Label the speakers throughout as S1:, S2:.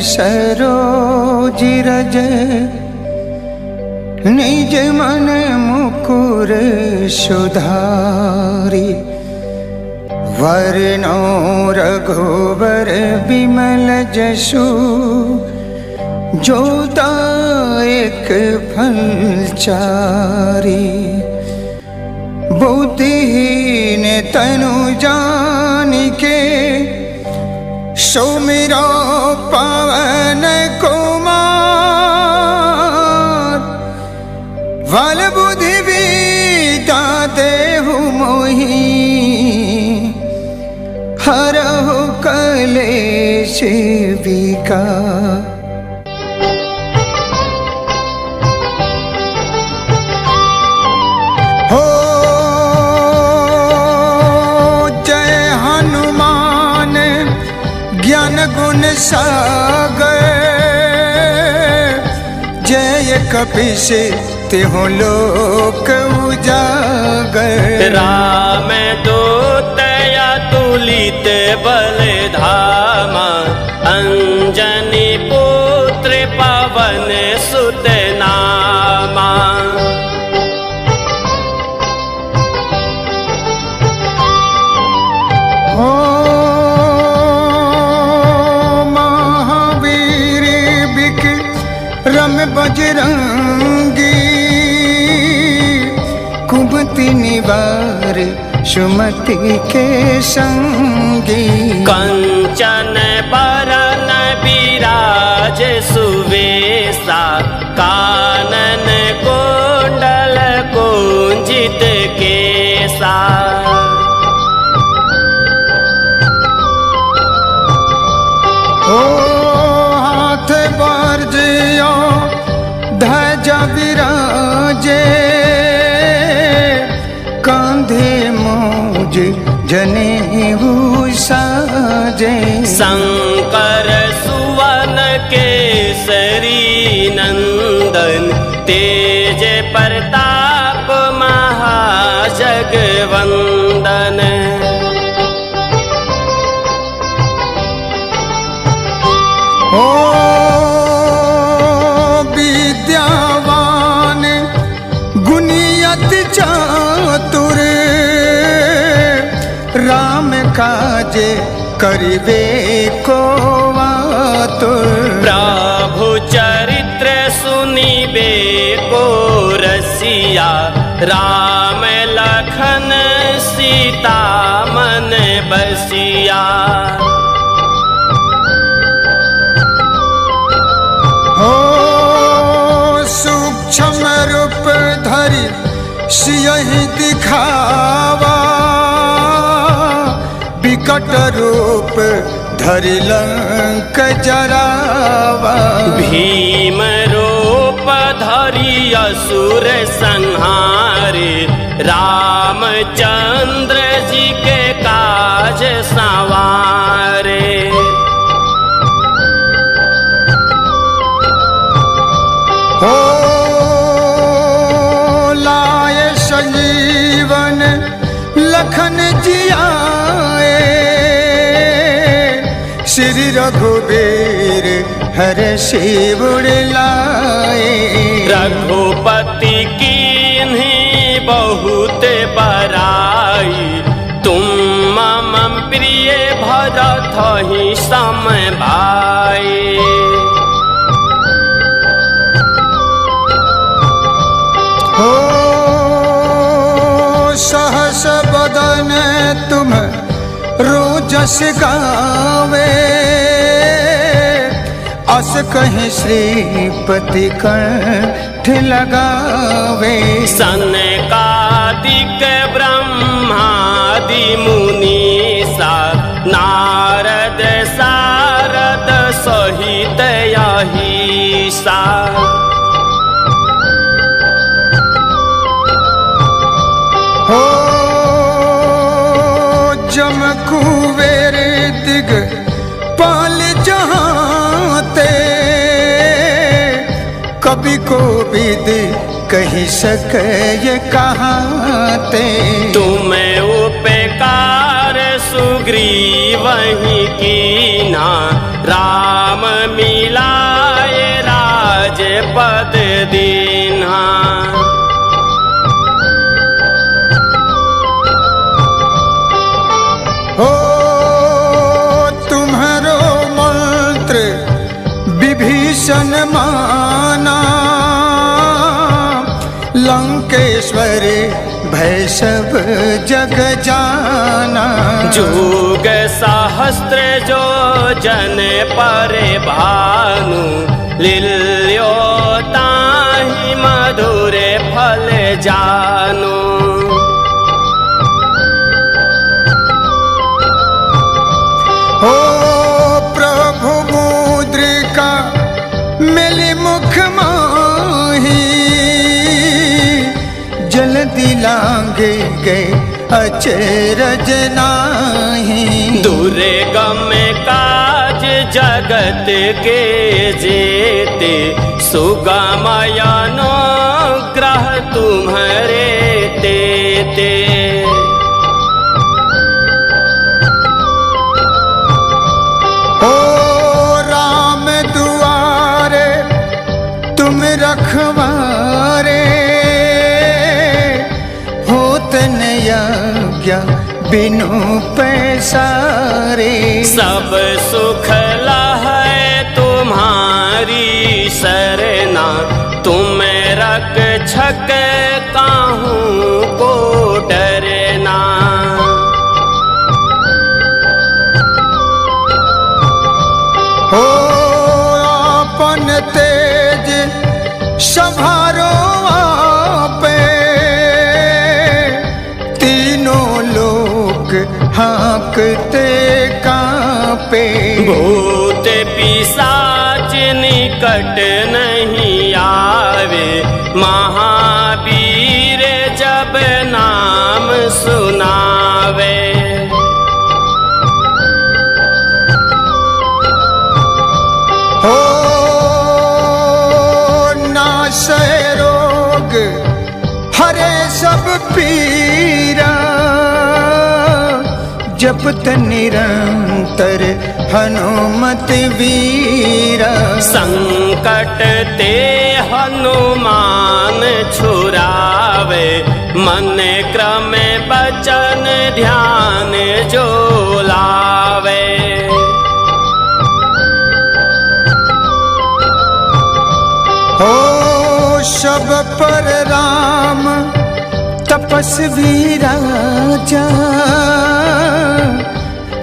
S1: सरोज रज निज मन मुकुर सुधारी। वरनो रघुबर बिमल जसु जोदायक फल चारी। बुद्धिहीन तनु जानिके सुमिरो पवन कुमार। बल बुद्धि विद्या देहु मोहि हरहु कलेश विकार। हो जय हनुमान ज्ञान गुण सागर। जय कपीस तिहुँ लोक उजागर।
S2: राम दूत अतुलित बल धामा। अंजनी पुत्र पवन सुत नामा।
S1: हो महावीर विक्रम बजरंगी। कुमति निवार सुमति के संगी।
S2: कंचन बरन विराज सुवेशा। कानन कुंडल कुंजित केसा।
S1: हो हाथ बारजियो ध्वजा विराजे। कांधे मूज जनेऊ साजे।
S2: शंकर सुवन केसरी नंदन। तेज प्रताप महाजगवंदन।
S1: हो विद्यावान गुणियति चातुर। राम काजे करिबे को आतुर।
S2: प्रभु चरित्र सुनिबे को रसिया। राम लखन सीता मन बसिया।
S1: हो सूक्ष्म रूप धरि सियहि दिखावा। विकट रूप धरि लंक जरावा।
S2: भीम रूप धरि असुर संहारे। रामचंद्र जी के काज संवारे।
S1: हो लाए संजीवन लखन जियाए। श्री रघुबीर हरषि उर लाए।
S2: रघुपति कीन्ही बहुत बड़ाई। तुम मम प्रिय भरत ही सम भाई।
S1: हो सहस बदन तुम रोजस गावे। अस कहीं श्रीपति कंठ लगावे।
S2: सनकादिक ब्रह्मादि मुनीसा। नारद सारद सहित अहिसा।
S1: हो जम कुबेर दिग पाल जहाते। कवि को विद कही सके ये कहाते।
S2: तुम्हें उपकार सुग ग्रीवहि कीन्हा राम मिलाए राजपद दीन्हा।
S1: हो तुम्हारो मंत्र विभीषण माना, लंकेश्वर भय सब जग जाना।
S2: जुग सहस्त्र जो जन पर भानु, लील्यो ताहि मधुर फल जानु।
S1: हो प्रभु मुद्रिका मिली मुख माही, जल्दी लांगे गए अचरज नाही।
S2: दुर्गम काज जगत के जेते, सुगमय अनुग्रह तुम्हारे तेते।
S1: हो राम दुआरे तुम रखवारे, होत न यज्ञ बिनु पैसारे।
S2: सब सुख लहै तुम्हारी सरना, तुम रक्षक काहू को डरना।
S1: हो आपन तेज संभारो आपे, तीनों लोक हाँकते कांपे।
S2: भूत पिशाच निकट नहीं आवे, महावीर जब नाम सुनावे।
S1: हो नाशय रोग हरे सब पीरा, जपत निरंतर हनुमत वीरा।
S2: संकट ते हनुमान छुरावे, मन क्रम बचन ध्यान जो लावे।
S1: हो सब पर राम तपस्वी राजा,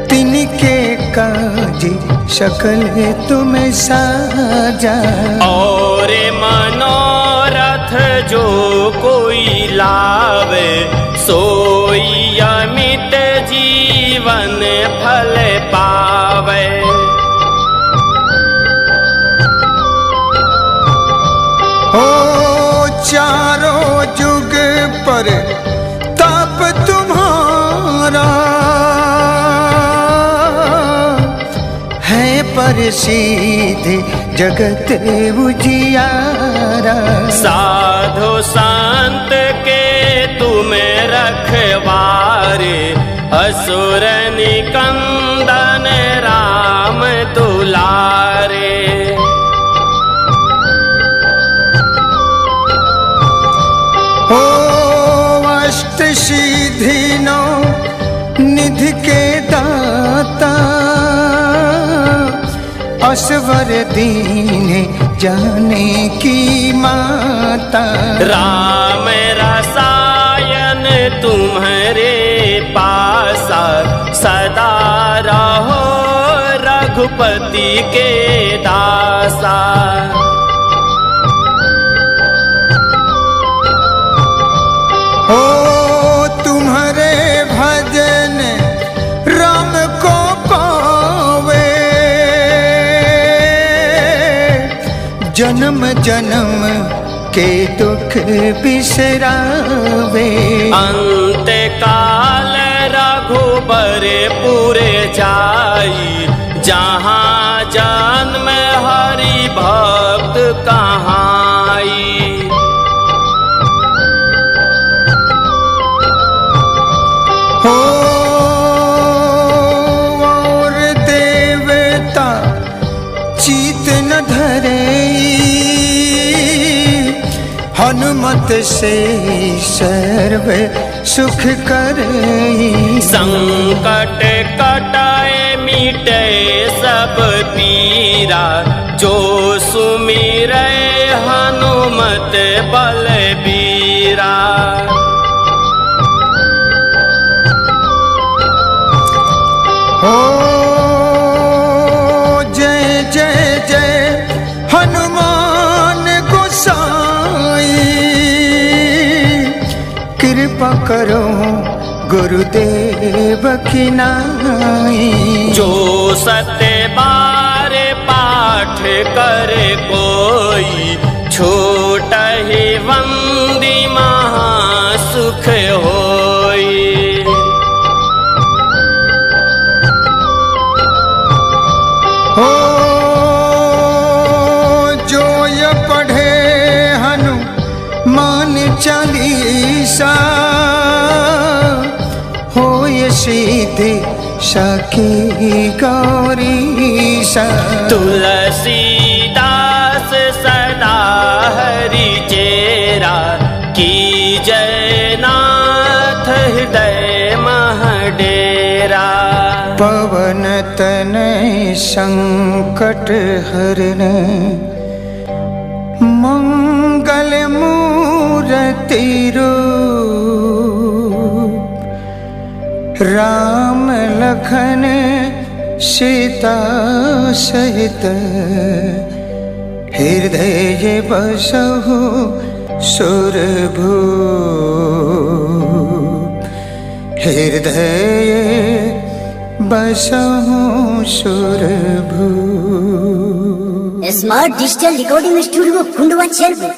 S1: तिनके काज सकल तुम साजा।
S2: और मनोरथ जो कोई लावे, सोई अमित जीवन फल पावे।
S1: हो चारों जुग पर ताप तुम्हारा, है प्रसिद्ध जगत उजियारा।
S2: साधु संत के तुम रखवारे, असुर निकंदन राम दुलारे।
S1: हो अष्ट सिद्धि नौ निधि के दाता, असवर दीन जाने की माता।
S2: राम रसायन तुम्हारे पासा, सदा रहो रघुपति के दासा।
S1: हो तुम्हारे भजन राम को पावे, जन्म जन्म के दुख बिसरावे।
S2: अंत काल रघुबर पुरे जाई, जहाँ जन्म हरि भक्त कहाई।
S1: हो प्रीत न धरे हनुमत से सर्व सुख करे।
S2: संकट कटाए मिटे सब पीरा जो सुमिरै हनुमत बलबीरा।
S1: हो जय जय जय हनुमान गोसाई कृपा करो गुरुदेव की नाई।
S2: जो सत्य बार पाठ कर कोई छोट ही वंदी महासुख होई।
S1: हो जो ये पढ़े हनुमान चालीसा हो ये सीधे सखी गौरीसा।
S2: तुलसीदास सदा हरि चेरा की जय नाथ हृदय महडेरा।
S1: पवन तनय संकट हरन मंगल मूर्ति रूप। राम लखन सीता सहित हृदय बसहु सुरभूप। हृदय बसहु सुरभूप।
S3: Smart digital recording studio, Khandwa, Chennai.